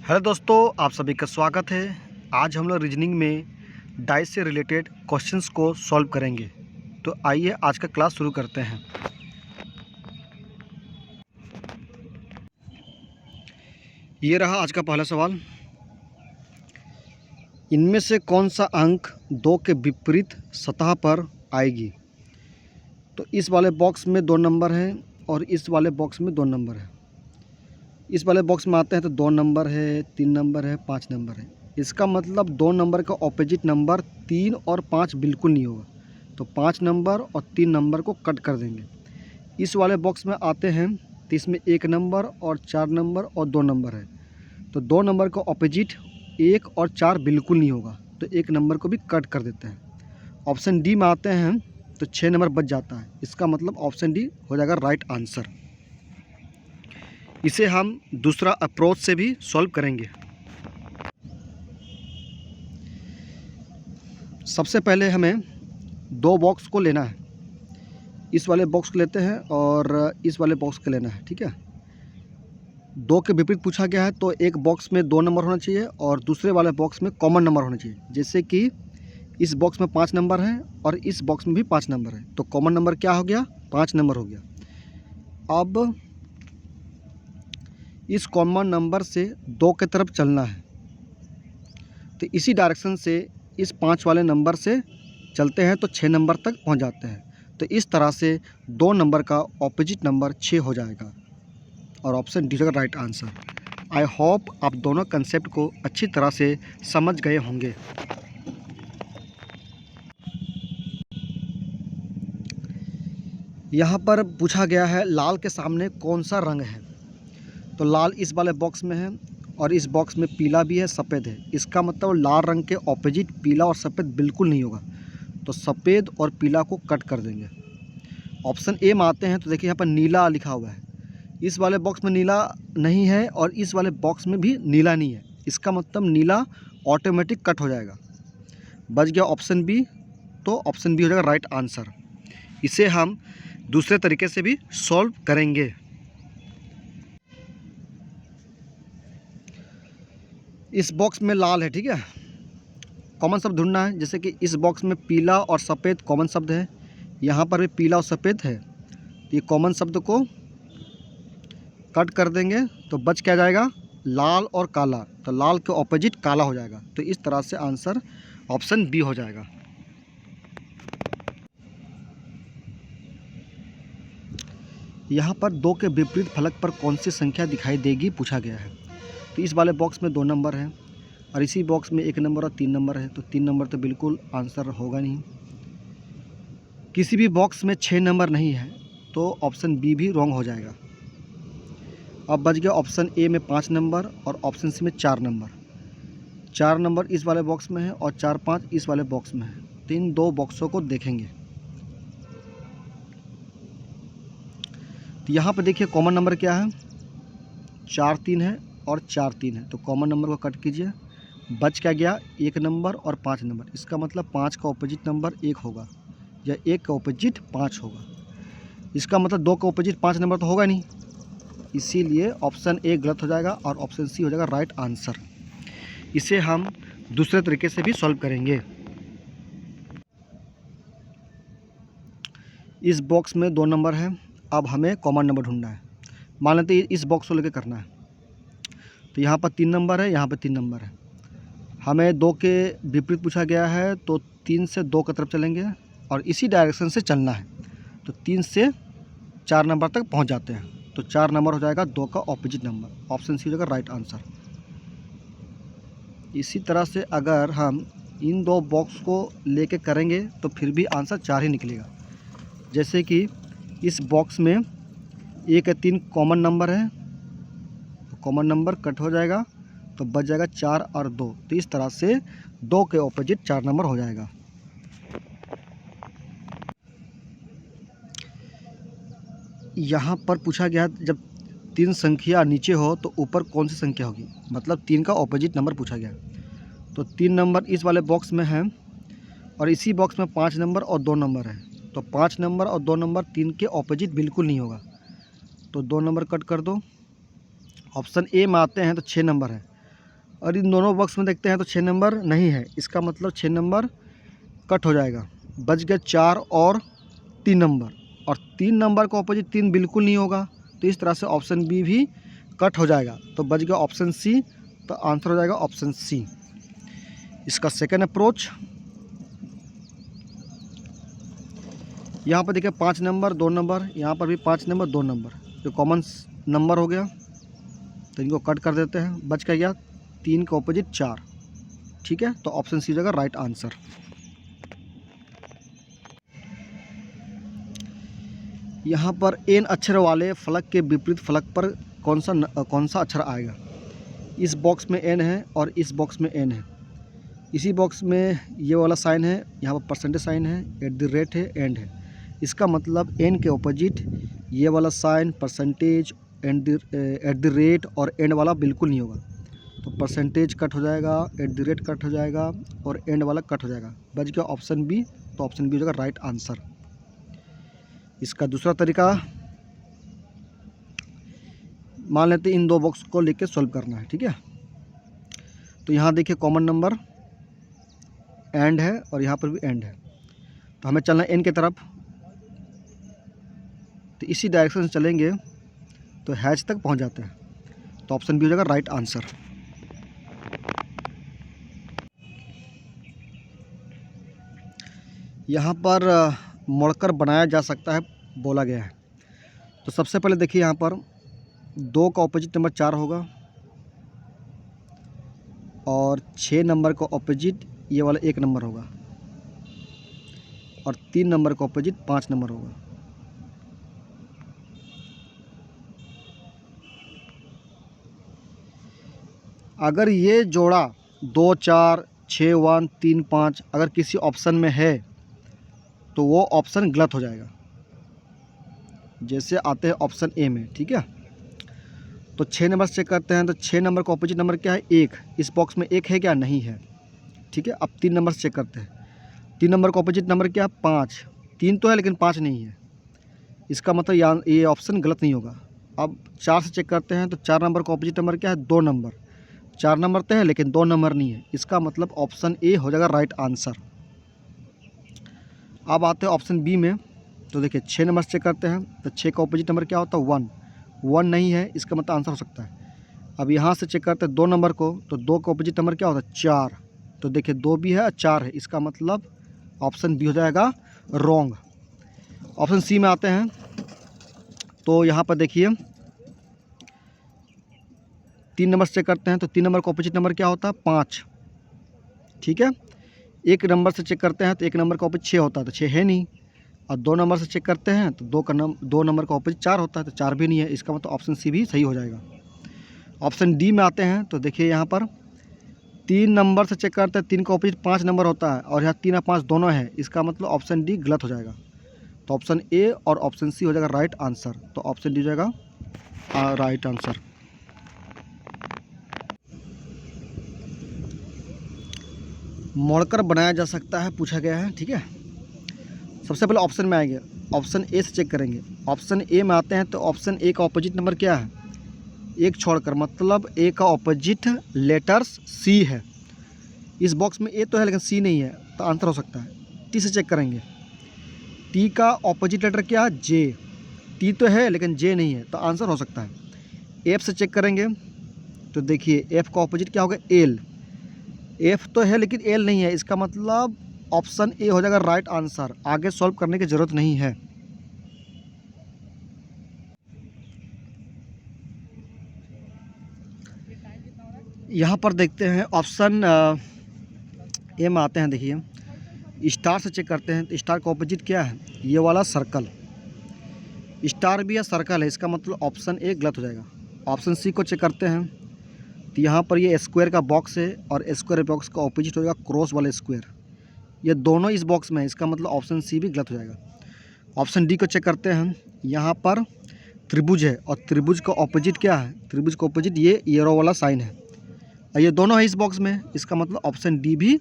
Hello दोस्तों, आप सभी का स्वागत है। आज हम लोग रीजनिंग में डाइस से रिलेटेड क्वेश्चंस को सॉल्व करेंगे। तो आइए आज का क्लास शुरू करते हैं। ये रहा आज का पहला सवाल। इनमें से कौन सा अंक 2 के विपरीत सतह पर आएगी? तो इस वाले बॉक्स में 2 नंबर हैं और इस वाले बॉक्स में 2 नंबर है। इस वाले बॉक्स में आते हैं तो 2 नंबर है, 3 नंबर है, 5 नंबर है। इसका मतलब 2 नंबर का ऑपोजिट नंबर 3 और 5 बिल्कुल नहीं होगा। तो 5 नंबर और 3 नंबर को कट कर देंगे। इस वाले बॉक्स में आते हैं तो इसमें 1 नंबर और 4 नंबर और 2 नंबर है। तो 2 नंबर का ऑपोजिट 1 और 4 बिल्कुल नहीं होगा, तो 1 नंबर को भी कट कर देते हैं। ऑप्शन डी में आते हैं तो 6 नंबर बच जाता है। इसका मतलब ऑप्शन डी हो जाएगा राइट आंसर। इसे हम दूसरा अप्रोच से भी सॉल्व करेंगे। सबसे पहले हमें 2 बॉक्स को लेना है। इस वाले बॉक्स को लेते हैं और इस वाले बॉक्स को लेना है, ठीक है। 2 के विपरीत पूछा गया है तो एक बॉक्स में 2 नंबर होना चाहिए और दूसरे वाले बॉक्स में कॉमन नंबर होना चाहिए। जैसे कि इस बॉक्स में 5 नंबर है और इस बॉक्स में भी 5 नंबर है, तो कॉमन नंबर क्या हो गया? 5 नंबर हो गया। अब इस कॉमन नंबर से 2 की तरफ चलना है, तो इसी डायरेक्शन से इस 5 वाले नंबर से चलते हैं तो 6 नंबर तक पहुंच जाते हैं। तो इस तरह से 2 नंबर का ऑपोजिट नंबर 6 हो जाएगा और ऑप्शन डी होगा राइट आंसर। आई होप आप दोनों कंसेप्ट को अच्छी तरह से समझ गए होंगे। यहाँ पर पूछा गया है लाल के सामने कौन सा रंग है? तो लाल इस वाले बॉक्स में है और इस बॉक्स में पीला भी है, सफ़ेद है। इसका मतलब लाल रंग के ऑपोजिट पीला और सफ़ेद बिल्कुल नहीं होगा, तो सफ़ेद और पीला को कट कर देंगे। ऑप्शन ए में आते हैं तो देखिए यहाँ पर नीला लिखा हुआ है। इस वाले बॉक्स में नीला नहीं है और इस वाले बॉक्स में भी नीला नहीं है। इसका मतलब नीला ऑटोमेटिक कट हो जाएगा। बच गया ऑप्शन बी, तो ऑप्शन बी हो जाएगा राइट आंसर। इसे हम दूसरे तरीके से भी सॉल्व करेंगे। इस बॉक्स में लाल है, ठीक है। कॉमन शब्द ढूंढना है। जैसे कि इस बॉक्स में पीला और सफ़ेद कॉमन शब्द है, यहाँ पर भी पीला और सफ़ेद है, तो ये कॉमन शब्द को कट कर देंगे तो बच क्या जाएगा? लाल और काला। तो लाल के ऑपोजिट काला हो जाएगा। तो इस तरह से आंसर ऑप्शन बी हो जाएगा। यहाँ पर 2 के विपरीत फलक पर कौन सी संख्या दिखाई देगी पूछा गया है। तो इस वाले बॉक्स में 2 नंबर हैं और इसी बॉक्स में 1 नंबर और 3 नंबर है, तो 3 नंबर तो बिल्कुल आंसर होगा नहीं। किसी भी बॉक्स में 6 नंबर नहीं है, तो ऑप्शन बी भी रॉन्ग हो जाएगा। अब बच गया ऑप्शन ए में 5 नंबर और ऑप्शन सी में 4 नंबर। 4 नंबर इस वाले बॉक्स में है और 4, 5 इस वाले बॉक्स में है। तो इन 2 बॉक्सों को देखेंगे तो यहाँ पर देखिए कॉमन नंबर क्या है? 4, 3 है और 4, 3 है, तो कॉमन नंबर को कट कीजिए। बच क्या गया? 1 नंबर और 5 नंबर। इसका मतलब 5 का ऑपोजिट नंबर 1 होगा या 1 का ऑपोजिट 5 होगा। इसका मतलब 2 का ऑपोजिट 5 नंबर तो होगा नहीं, इसीलिए ऑप्शन ए गलत हो जाएगा और ऑप्शन सी हो जाएगा राइट आंसर। इसे हम दूसरे तरीके से भी सॉल्व करेंगे। इस बॉक्स में 2 नंबर है। अब हमें कॉमन नंबर ढूंढना है। मान लेते हैं इस बॉक्स को लेकर करना है। तो यहाँ पर 3 नंबर है, यहाँ पर 3 नंबर है। हमें 2 के विपरीत पूछा गया है, तो 3 से 2 की तरफ चलेंगे और इसी डायरेक्शन से चलना है, तो 3 से 4 नंबर तक पहुँच जाते हैं। तो 4 नंबर हो जाएगा 2 का ऑपोजिट नंबर। ऑप्शन सी हो जाएगा राइट आंसर। इसी तरह से अगर हम इन 2 बॉक्स को लेके करेंगे तो फिर भी आंसर 4 ही निकलेगा। जैसे कि इस बॉक्स में 1 या 3 कॉमन नंबर है, तो कॉमन नंबर कट हो जाएगा तो बच जाएगा 4 और 2। तो इस तरह से 2 के ऑपोजिट 4 नंबर हो जाएगा। यहाँ पर पूछा गया जब 3 संख्या नीचे हो तो ऊपर कौन सी संख्या होगी, मतलब 3 का ऑपोजिट नंबर पूछा गया। तो 3 नंबर इस वाले बॉक्स में है और इसी बॉक्स में 5 नंबर और 2 नंबर है, तो 5 नंबर और 2 नंबर 3 के ऑपोजिट बिल्कुल नहीं होगा, तो 2 नंबर कट कर दो। ऑप्शन ए में आते हैं तो 6 नंबर है और इन दोनों बॉक्स में देखते हैं तो 6 नंबर नहीं है, इसका मतलब 6 नंबर कट हो जाएगा। बच गया 4 और 3 नंबर, और 3 नंबर का ऑपोजिट 3 बिल्कुल नहीं होगा, तो इस तरह से ऑप्शन बी भी कट हो जाएगा। तो बच गया ऑप्शन सी, तो आंसर हो जाएगा ऑप्शन सी। इसका सेकंड अप्रोच, यहाँ पर देखिए 5 नंबर 2 नंबर, यहाँ पर भी 5 नंबर 2 नंबर, जो कॉमन नंबर हो गया, तो इनको कट कर देते हैं। बच गया 3 का ऑपोजिट 4, ठीक है। तो ऑप्शन सी हो जाएगा राइट आंसर। यहाँ पर एन अक्षर वाले फलक के विपरीत फलक पर कौन सा अक्षर आएगा। इस बॉक्स में एन है और इस बॉक्स में एन है। इसी बॉक्स में ये वाला साइन है, यहाँ पर परसेंटेज साइन है, @ है, एंड है। इसका मतलब एन के ऑपोजिट ये वाला साइन, परसेंटेज, @ और एंड वाला बिल्कुल नहीं होगा। तो परसेंटेज कट हो जाएगा, @ कट हो जाएगा और एंड वाला कट हो जाएगा। बच गया ऑप्शन बी, तो ऑप्शन बी हो जाएगा राइट आंसर। इसका दूसरा तरीका, मान लेते हैं इन 2 बॉक्स को लेके सॉल्व करना है, ठीक है। तो यहाँ देखिए कॉमन नंबर एंड है और यहाँ पर भी एंड है, तो हमें चलना है एन की तरफ। तो इसी डायरेक्शन से चलेंगे तो हैच तक पहुँच जाते हैं, तो ऑप्शन बी हो जाएगा राइट आंसर। यहाँ पर मोड़कर बनाया जा सकता है बोला गया है। तो सबसे पहले देखिए यहाँ पर 2 का ऑपोजिट नंबर 4 होगा, और 6 नंबर का ऑपोजिट ये वाला 1 नंबर होगा, और 3 नंबर का ऑपोजिट 5 नंबर होगा। अगर ये जोड़ा 2 4 6 1 3 5 अगर किसी ऑप्शन में है तो वो ऑप्शन गलत हो जाएगा, जैसे आते हैं ऑप्शन ए में, ठीक है। तो 6 नंबर चेक करते हैं, तो 6 नंबर का ऑपोजिट नंबर क्या है, 1। इस बॉक्स में 1 है क्या, नहीं है, ठीक है। अब 3 नंबर चेक करते हैं, 3 नंबर का ऑपोजिट नंबर क्या है, 5। 3 तो है लेकिन 5 नहीं है, इसका मतलब ये ऑप्शन गलत नहीं होगा। अब 4 से चेक करते हैं, तो 4 नंबर का ऑपोजिट नंबर क्या है, 2 नंबर। 4 नंबर तो है लेकिन 2 नंबर नहीं है, इसका मतलब ऑप्शन ए हो जाएगा राइट आंसर। अब आते हैं ऑप्शन बी में, तो देखिए 6 नंबर चेक करते हैं, तो 6 का ऑपोजिट नंबर क्या होता है, 1। 1 नहीं है, इसका मतलब आंसर हो सकता है। अब यहाँ से चेक करते हैं 2 नंबर को, तो 2 का ऑपोजिट नंबर क्या होता है, 4। तो देखिए 2 भी है और 4 है, इसका मतलब ऑप्शन बी हो जाएगा रॉन्ग। ऑप्शन सी में आते हैं, तो यहाँ पर देखिए 3 नंबर चेक करते हैं, तो 3 नंबर का ऑपोजिट नंबर क्या होता है, 5, ठीक है। 1 नंबर से चेक करते हैं, तो 1 नंबर का ऑपोजिट 6 होता है, तो 6 है नहीं। और 2 नंबर से चेक करते हैं, तो 2 नंबर का ऑपोजिट 4 होता है, तो 4 भी नहीं है, इसका मतलब ऑप्शन सी भी सही हो जाएगा। ऑप्शन डी में आते हैं, तो देखिए यहाँ पर 3 नंबर से चेक करते हैं, 3 का ऑपोजिट 5 नंबर होता है, और यहाँ 3 और 5 दोनों है, इसका मतलब ऑप्शन डी गलत हो जाएगा। तो ऑप्शन ए और ऑप्शन सी हो जाएगा राइट आंसर, तो ऑप्शन डी हो जाएगा राइट आंसर। मोड़कर बनाया जा सकता है पूछा गया है, ठीक है। सबसे पहले ऑप्शन में आएंगे, ऑप्शन ए से चेक करेंगे। ऑप्शन ए में आते हैं, तो ऑप्शन ए का ऑपोजिट नंबर क्या है, 1 छोड़कर, मतलब ए का ऑपोजिट लेटर्स सी है। इस बॉक्स में ए तो है लेकिन सी नहीं है, तो आंसर हो सकता है। टी से चेक करेंगे, टी का ऑपोजिट लेटर क्या है, जे। टी तो है लेकिन जे नहीं है, तो आंसर हो सकता है। एफ से चेक करेंगे, तो देखिए एफ का ऑपोजिट क्या होगा, एल। एफ तो है लेकिन एल नहीं है, इसका मतलब ऑप्शन ए हो जाएगा राइट आंसर, आगे सॉल्व करने की ज़रूरत नहीं है। यहाँ पर देखते हैं ऑप्शन ए में आते हैं, देखिए स्टार से चेक करते हैं, तो स्टार का ऑपोजिट क्या है, ये वाला सर्कल। स्टार भी है, सर्कल है, इसका मतलब ऑप्शन ए गलत हो जाएगा। ऑप्शन सी को चेक करते हैं, तो यहाँ पर ये स्क्वायर का बॉक्स है, और स्क्वायर बॉक्स का ऑपोजिट हो जाएगा क्रॉस वाला स्क्वायर। ये दोनों इस बॉक्स में है, इसका मतलब ऑप्शन सी भी गलत हो जाएगा। ऑप्शन डी को चेक करते हैं, यहाँ पर त्रिभुज है, और त्रिभुज का ऑपोजिट क्या है, त्रिभुज का ऑपोजिट ये एरो वाला साइन है, और ये दोनों है इस बॉक्स में, इसका मतलब ऑप्शन डी भी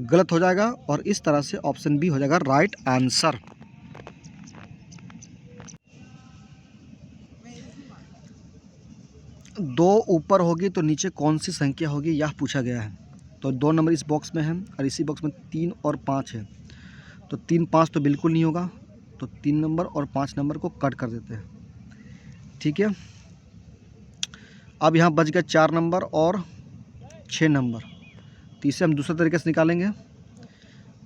गलत हो जाएगा, और इस तरह से ऑप्शन बी हो जाएगा राइट आंसर। 2 ऊपर होगी तो नीचे कौन सी संख्या होगी, यह पूछा गया है। तो 2 नंबर इस बॉक्स में है और इसी बॉक्स में 3 और 5 है। तो 3 5 तो बिल्कुल नहीं होगा, तो 3 नंबर और 5 नंबर को कट कर देते हैं। ठीक है, अब यहाँ बच गया 4 नंबर और 6 नंबर। तो इसे हम दूसरे तरीके से निकालेंगे।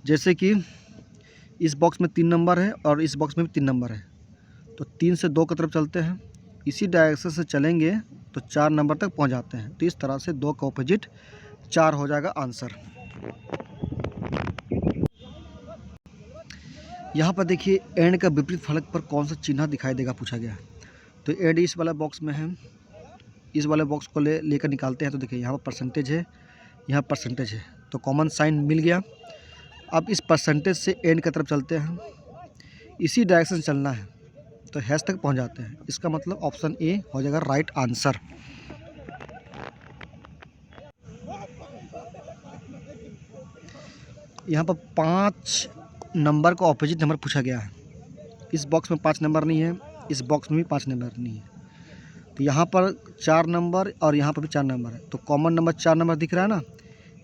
जैसे कि इस बॉक्स में 3 नंबर है और इस बॉक्स में भी 3 नंबर है, तो 3 से 2 की तरफ चलते हैं, इसी डायरेक्शन से चलेंगे तो 4 नंबर तक पहुंच जाते हैं। तो इस तरह से 2 का ऑपोजिट 4 हो जाएगा आंसर। यहाँ पर देखिए एंड का विपरीत फलक पर कौन सा चिन्ह दिखाई देगा, पूछा गया है। तो एंड इस वाला बॉक्स में है, इस वाले बॉक्स को लेकर निकालते हैं। तो देखिए यहाँ पर परसेंटेज है, यहाँ परसेंटेज है, तो कॉमन साइन मिल गया। अब इस परसेंटेज से एंड की तरफ चलते हैं, इसी डायरेक्शन चलना है तो हैश तक पहुंच जाते हैं। इसका मतलब ऑप्शन ए हो जाएगा राइट आंसर। यहाँ पर 5 नंबर का ऑपोजिट नंबर पूछा गया है। इस बॉक्स में 5 नंबर नहीं है, इस बॉक्स में भी 5 नंबर नहीं है। तो यहाँ पर 4 नंबर और यहाँ पर भी 4 नंबर है, तो कॉमन नंबर 4 नंबर दिख रहा है ना,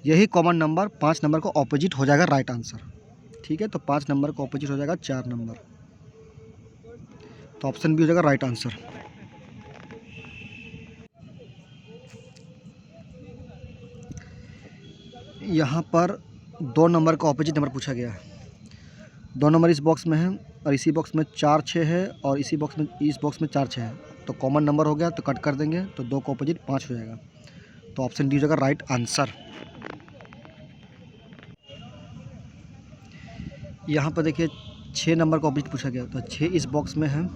यही कॉमन नंबर 5 नंबर का ऑपोजिट हो जाएगा राइट आंसर। ठीक है, तो 5 नंबर का ऑपोजिट हो जाएगा 4 नंबर, तो ऑप्शन बी हो जाएगा राइट आंसर। यहाँ पर 2 नंबर का ऑपोजिट नंबर पूछा गया है। 2 नंबर इस बॉक्स में है और इसी बॉक्स में 4 6 है और इस बॉक्स में 4 6 है, तो कॉमन नंबर हो गया तो कट कर देंगे, तो 2 का ऑपोजिट 5 हो जाएगा, तो ऑप्शन डी हो जाएगा राइट आंसर। यहाँ पर देखिए 6 नंबर का ऑपोजिट पूछा गया, तो 6 इस बॉक्स में है,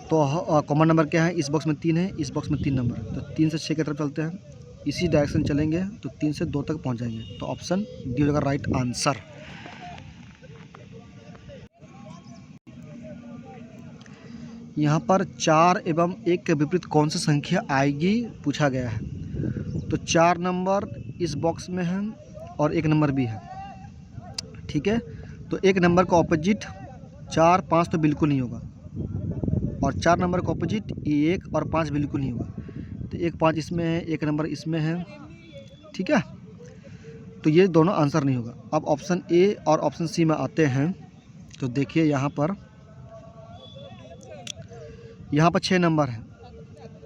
तो कॉमन नंबर क्या है, इस बॉक्स में 3 है, इस बॉक्स में 3 नंबर है, तो 3 से 6 की तरफ चलते हैं, इसी डायरेक्शन चलेंगे तो 3 से 2 तक पहुँच जाएंगे, तो ऑप्शन डी हो जाएगा राइट आंसर। यहाँ पर 4 एवं 1 के विपरीत कौन सी संख्या आएगी, पूछा गया है। तो 4 नंबर इस बॉक्स में है और 1 नंबर भी है। ठीक है, तो 1 नंबर का ऑपोजिट 4 5 तो बिल्कुल नहीं होगा, और 4 नंबर का ऑपोजिट 1 और 5 बिल्कुल नहीं होगा, तो 1 5 इसमें है, 1 नंबर इसमें है। ठीक है, तो ये दोनों आंसर नहीं होगा। अब ऑप्शन ए और ऑप्शन सी में आते हैं, तो देखिए यहाँ पर 6 नंबर है,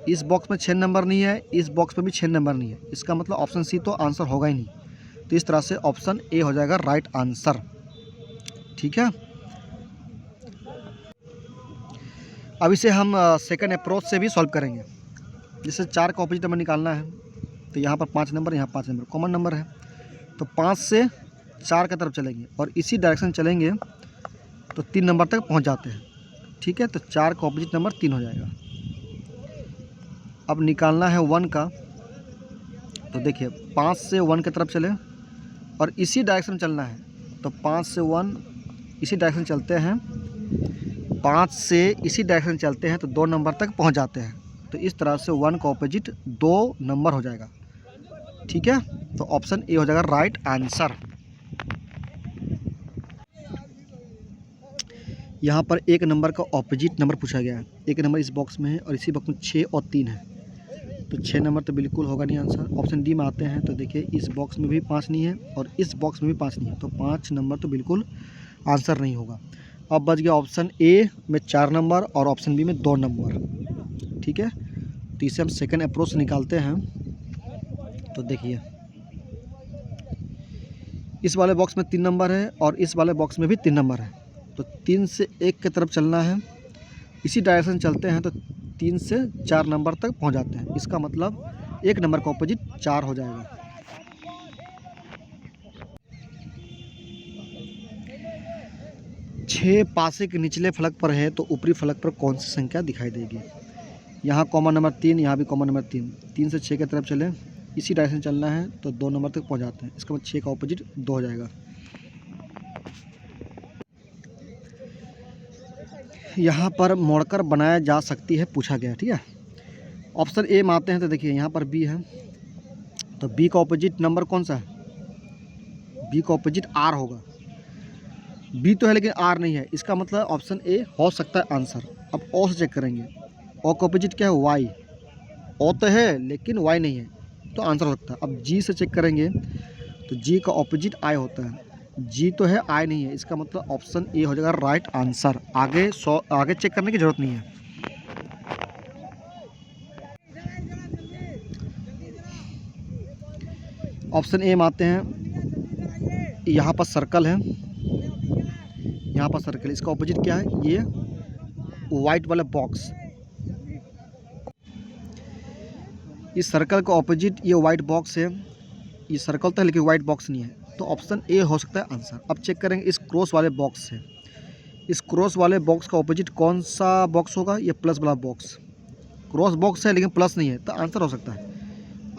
इस बॉक्स में 6 नंबर नहीं है, इस बॉक्स में भी 6 नंबर नहीं है, इसका मतलब ऑप्शन सी तो आंसर होगा ही नहीं। तो इस तरह से ऑप्शन ए हो जाएगा राइट आंसर। ठीक है, अब इसे हम सेकंड अप्रोच से भी सॉल्व करेंगे। जैसे 4 का ऑपोजिट नंबर निकालना है, तो यहाँ पर 5 नंबर, यहाँ 5 नंबर कॉमन नंबर है, तो 5 से 4 की तरफ चलेंगे और इसी डायरेक्शन चलेंगे तो 3 नंबर तक पहुँच जाते हैं। ठीक है, तो 4 का ऑपोजिट नंबर 3 हो जाएगा। अब निकालना है 1 का, तो देखिए 5 से 1 की तरफ चले और इसी डायरेक्शन चलना है, तो 5 से 1 इसी डायरेक्शन चलते हैं, 5 से इसी डायरेक्शन चलते हैं तो 2 नंबर तक पहुंच जाते हैं। तो इस तरह से 1 का ऑपोजिट 2 नंबर हो जाएगा। ठीक है, तो ऑप्शन ए हो जाएगा राइट आंसर। यहाँ पर 1 नंबर का ऑपोजिट नंबर पूछा गया है। 1 नंबर इस बॉक्स में है और इसी बॉक्स में 6 और 3 है, तो 6 नंबर तो बिल्कुल होगा नहीं आंसर। ऑप्शन डी में आते हैं, तो देखिए इस बॉक्स में भी 5 नहीं है और इस बॉक्स में भी 5 नहीं है, तो 5 नंबर तो बिल्कुल आंसर नहीं होगा। अब बच गया ऑप्शन ए में 4 नंबर और ऑप्शन बी में 2 नंबर। ठीक है, तो इसे हम सेकंड अप्रोच से निकालते हैं। तो देखिए इस वाले बॉक्स में 3 नंबर है और इस वाले बॉक्स में भी 3 नंबर है, तो 3 से 1 की तरफ चलना है, इसी डायरेक्शन चलते हैं तो 3 से 4 नंबर तक पहुंच जाते हैं। इसका मतलब 1 नंबर का ऑपोजिट 4 हो जाएगा। छः पासे के निचले फलक पर है तो ऊपरी फलक पर कौन सी संख्या दिखाई देगी। यहाँ कॉमन नंबर 3, यहाँ भी कॉमन नंबर 3। 3 से 6 की तरफ चले, इसी डायरेक्शन चलना है तो 2 नंबर तक पहुँच जाते हैं। इसका मतलब 6 का ऑपोजिट 2 हो जाएगा। यहाँ पर मोड़कर बनाया जा सकती है, पूछा गया। ठीक है, ऑप्शन ए में आते हैं, तो देखिए यहाँ पर बी है, तो बी का ऑपोजिट नंबर कौन सा है, बी का ऑपोजिट आर होगा। बी तो है लेकिन आर नहीं है, इसका मतलब ऑप्शन ए हो सकता है आंसर। अब ओ से चेक करेंगे, ओ का ऑपोजिट क्या है, वाई। ओ तो है लेकिन वाई नहीं है, तो आंसर हो सकता है। अब जी से चेक करेंगे तो जी का ऑपोजिट आई होता है, जी तो है आई नहीं है, इसका मतलब ऑप्शन ए हो जाएगा राइट आंसर। आगे चेक करने की ज़रूरत नहीं है। ऑप्शन ए में आते हैं, यहाँ पर सर्कल है, यहाँ पर सर्कल, इसका ऑपोजिट क्या है, ये वाइट वाला बॉक्स। इस सर्कल का ऑपोजिट ये वाइट बॉक्स है, ये सर्कल तो है लेकिन वाइट बॉक्स नहीं है, तो ऑप्शन ए हो सकता है आंसर। अब चेक करेंगे इस क्रॉस वाले बॉक्स से, इस क्रॉस वाले बॉक्स का ऑपोजिट कौन सा बॉक्स होगा, ये प्लस वाला बॉक्स। क्रॉस बॉक्स है लेकिन प्लस नहीं है, तो आंसर हो सकता है।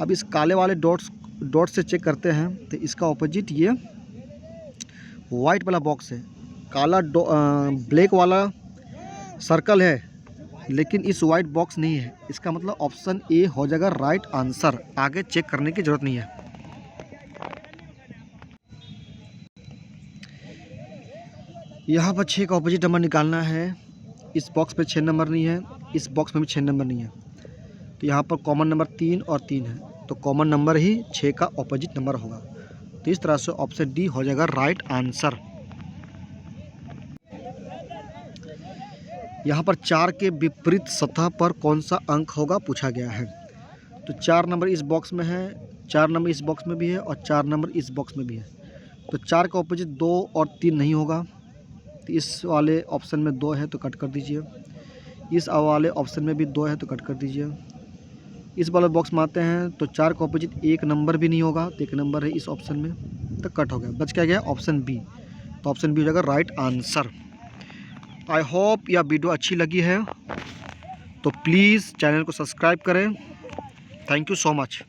अब इस काले वाले डॉट से चेक करते हैं, तो इसका ऑपोजिट ये वाइट वाला बॉक्स है। काला ब्लैक वाला सर्कल है लेकिन इस वाइट बॉक्स नहीं है, इसका मतलब ऑप्शन ए हो जाएगा राइट आंसर। आगे चेक करने की ज़रूरत नहीं है। यहाँ पर 6 का ऑपोजिट नंबर निकालना है। इस बॉक्स पे 6 नंबर नहीं है, इस बॉक्स में भी 6 नंबर नहीं है, तो यहाँ पर कॉमन नंबर 3 और 3 है, तो कॉमन नंबर ही 6 का ऑपोजिट नंबर होगा। तो इस तरह से ऑप्शन डी हो जाएगा राइट आंसर। यहाँ पर 4 के विपरीत सतह पर कौन सा अंक होगा पूछा गया है। तो 4 नंबर इस बॉक्स में है, 4 नंबर इस बॉक्स में भी है और 4 नंबर इस बॉक्स में भी है, तो 4 का ऑपोजिट 2 और 3 नहीं होगा, तो इस वाले ऑप्शन में 2 है तो कट कर दीजिए, इस वाले ऑप्शन में भी 2 है तो कट कर दीजिए। इस वाले बॉक्स में आते हैं तो 4 का ऑपोजिट 1 नंबर भी नहीं होगा, तो 1 नंबर है इस ऑप्शन में, तो कट हो गया। बच क्या गया ऑप्शन बी, तो ऑप्शन बी हो जाएगा राइट आंसर। आई होप यह वीडियो अच्छी लगी है, तो प्लीज़ चैनल को सब्सक्राइब करें। Thank you so much.